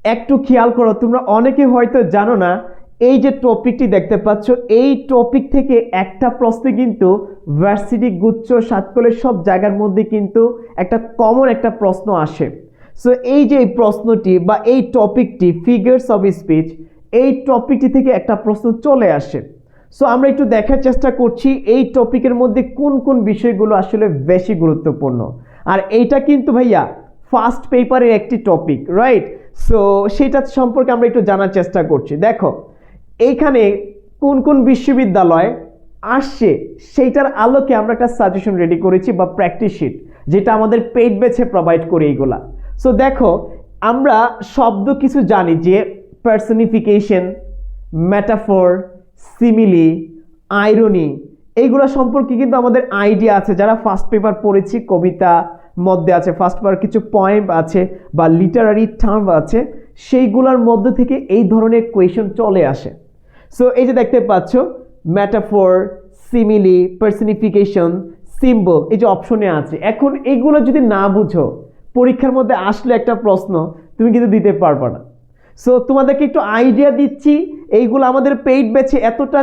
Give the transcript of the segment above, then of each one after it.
একটু খেয়াল করো, তোমরা অনেকে হয়তো জানো না এই যে টপিকটি দেখতে পাচ্ছ, এই টপিক থেকে একটা প্রশ্ন কিন্তু ভার্সিটি গুচ্ছ সাতকলের সব জায়গার মধ্যে কিন্তু একটা কমন একটা প্রশ্ন আসে। সো এই যে এই প্রশ্নটি বা এই টপিকটি ফিগার্স অফ স্পিচ, এই টপিকটি থেকে একটা প্রশ্ন চলে আসে। সো আমরা একটু দেখার চেষ্টা করছি এই টপিকের মধ্যে কোন কোন বিষয়গুলো আসলে বেশি গুরুত্বপূর্ণ। আর এইটা কিন্তু ভাইয়া ফার্স্ট পেপারের একটি টপিক, রাইট? সো সেটা সম্পর্কে আমরা একটু জানার চেষ্টা করছি। দেখো এইখানে কোন কোন বিশ্ববিদ্যালয় আসছে সেইটার আলোকে আমরা একটা সাজেশন রেডি করেছি বা প্র্যাকটিস শিট, যেটা আমাদের পেইড ব্যাচে প্রোভাইড করে এইগুলা। সো দেখো আমরা শব্দ কিছু জানি যে পার্সনিফিকেশন, মেটাফর, সিমিলি, আইরনি, এইগুলা সম্পর্কে কিন্তু আমাদের আইডিয়া আছে যারা ফার্স্ট পেপার পড়েছি। কবিতা মধ্যে আছে, ফার্স্ট পেপার কিছু পয়েম আছে বা লিটারারি টার্ম আছে, সেইগুলোর মধ্যে থেকে এই ধরনের কোয়েশন চলে আসে। সো এই যে দেখতে পাচ্ছ মেটাফর, সিমিলি, পার্সনিফিকেশন, সিম্বল, এই যে অপশনে আছে। এখন এইগুলো যদি না বুঝো, পরীক্ষার মধ্যে আসলে একটা প্রশ্ন তুমি কিন্তু দিতে পারবে না। সো তোমাদেরকে একটু আইডিয়া দিচ্ছি, এইগুলো আমাদের পেইড ব্যাচে এতটা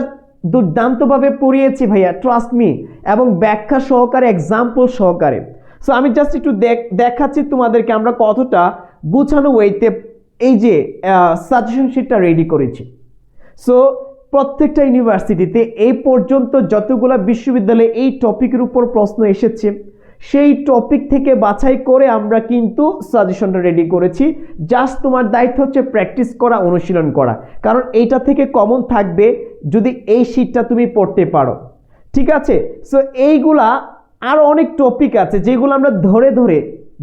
দুর্দান্তভাবে পড়িয়েছি ভাইয়া, ট্রাস্ট মি, এবং ব্যাখ্যা সহকারে, এক্সাম্পল সহকারে। সো আমি জাস্ট একটু দেখাচ্ছি তোমাদেরকে আমরা কতটা গুছানো ওয়েতে এই যে সাজেশন শিটটা রেডি করেছি। সো প্রত্যেকটা ইউনিভার্সিটিতে এই পর্যন্ত যতগুলো বিশ্ববিদ্যালয়ে এই টপিকের উপর প্রশ্ন এসেছে, সেই টপিক থেকে বাছাই করে আমরা কিন্তু সাজেশনটা রেডি করেছি। জাস্ট তোমার দায়িত্ব হচ্ছে প্র্যাকটিস করা, অনুশীলন করা, কারণ এইটা থেকে কমন থাকবে যদি এই শিটটা তুমি পড়তে পারো। ঠিক আছে? সো এইগুলা আরও অনেক টপিক আছে যেগুলো আমরা ধরে ধরে,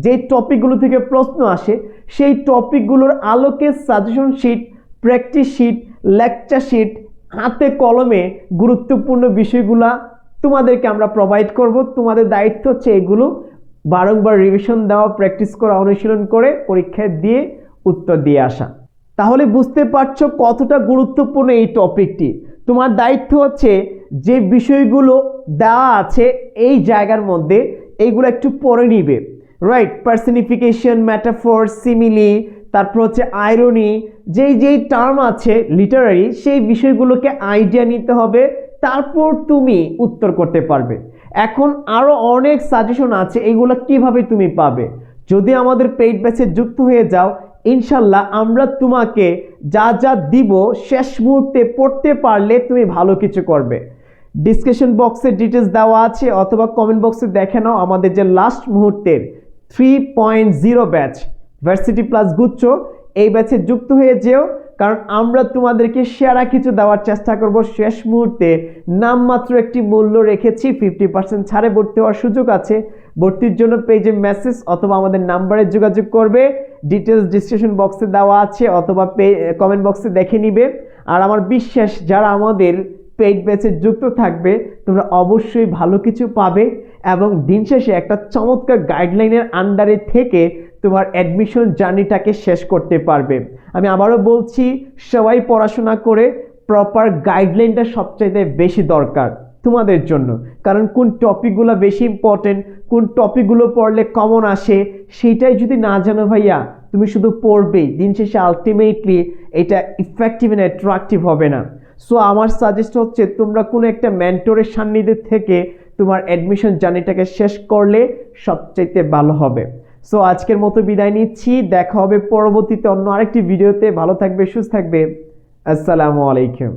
যে টপিকগুলো থেকে প্রশ্ন আসে সেই টপিকগুলোর আলোকে suggestion sheet, practice sheet, lecture sheet, হাতে কলমে গুরুত্বপূর্ণ বিষয়গুলা তোমাদেরকে আমরা প্রোভাইড করব। তোমাদের দায়িত্ব হচ্ছে এগুলো বারংবার রিভিশন দেওয়া, প্র্যাকটিস করা, অনুশীলন করে পরীক্ষায় দিয়ে উত্তর দিয়ে আসা। তাহলে বুঝতে পারছো কতটা গুরুত্বপূর্ণ এই টপিকটি। তোমার দায়িত্ব হচ্ছে যে বিষয়গুলো দেওয়া আছে এই জায়গার মধ্যে, এইগুলো একটু পড়ে নিবে, রাইট? পার্সনিফিকেশন, মেটাফর, সিমিলি, তারপর হচ্ছে আইরনি, যেই টার্ম আছে লিটারারি, সেই বিষয়গুলোকে আইডিয়া নিতে হবে, তারপর তুমি উত্তর করতে পারবে। এখন আরও অনেক সাজেশন আছে, এগুলো কিভাবে তুমি পাবে? যদি আমাদের পেইড ব্যাচে যুক্ত হয়ে যাও, ইনশাল্লাহ আমরা তোমাকে যা যা দিব শেষ মুহূর্তে পড়তে পারলে তুমি ভালো কিছু করবে। ডিসক্রিপশন বক্সে ডিটেলস দেওয়া আছে, অথবা কমেন্ট বক্সে দেখে নাও আমাদের যে লাস্ট মুহূর্তের 3.0 ব্যাচ ভার্সিটি প্লাস গুচ্ছ, এই ব্যাচে যুক্ত হয়ে যেও, কারণ আমরা তোমাদেরকে সেরা কিছু দেওয়ার চেষ্টা করব। শেষ মুহূর্তে নামমাত্র একটি মূল্য রেখেছি, 50% ছাড়ে ভর্তি হওয়ার সুযোগ আছে। ভর্তির জন্য পেজে মেসেজ অথবা আমাদের নাম্বারে যোগাযোগ করবে। ডিটেলস ডিসক্রিপশন বক্সে দেওয়া আছে, অথবা কমেন্ট বক্সে দেখে নিবে। আর আমার বিশ্বাস যারা আমাদের পেইড ব্যাচে যুক্ত থাকবে তোমরা অবশ্যই ভালো কিছু পাবে, এবং দিন শেষে একটা চমৎকার গাইডলাইনের আন্ডারে থেকে তোমার অ্যাডমিশন জার্নিটাকে শেষ করতে পারবে। আমি আবারও বলছি, সবাই পড়াশোনা করে, প্রপার গাইডলাইনটা সবচাইতে বেশি দরকার তোমাদের জন্য, কারণ কোন টপিকগুলো বেশি ইম্পর্টেন্ট, কোন টপিকগুলো পড়লে কমন আসে, সেইটাই যদি না জানো ভাইয়া, তুমি শুধু পড়বেই, দিন শেষে আলটিমেটলি এটা ইফেক্টিভ এন্ড অ্যাট্রাকটিভ হবে না। সো আমার সাজেস্ট হচ্ছে তোমরা কোনো একটা মেন্টরের সান্নিধ্যে থেকে তোমার অ্যাডমিশন জার্নিটাকে শেষ করলে সবচাইতে ভালো হবে। সো আজকের মতো বিদায় নিচ্ছি, দেখা হবে পরবর্তীতে অন্য আরেকটি ভিডিওতে। ভালো থাকবে, সুস্থ থাকবে, আসসালামু আলাইকুম।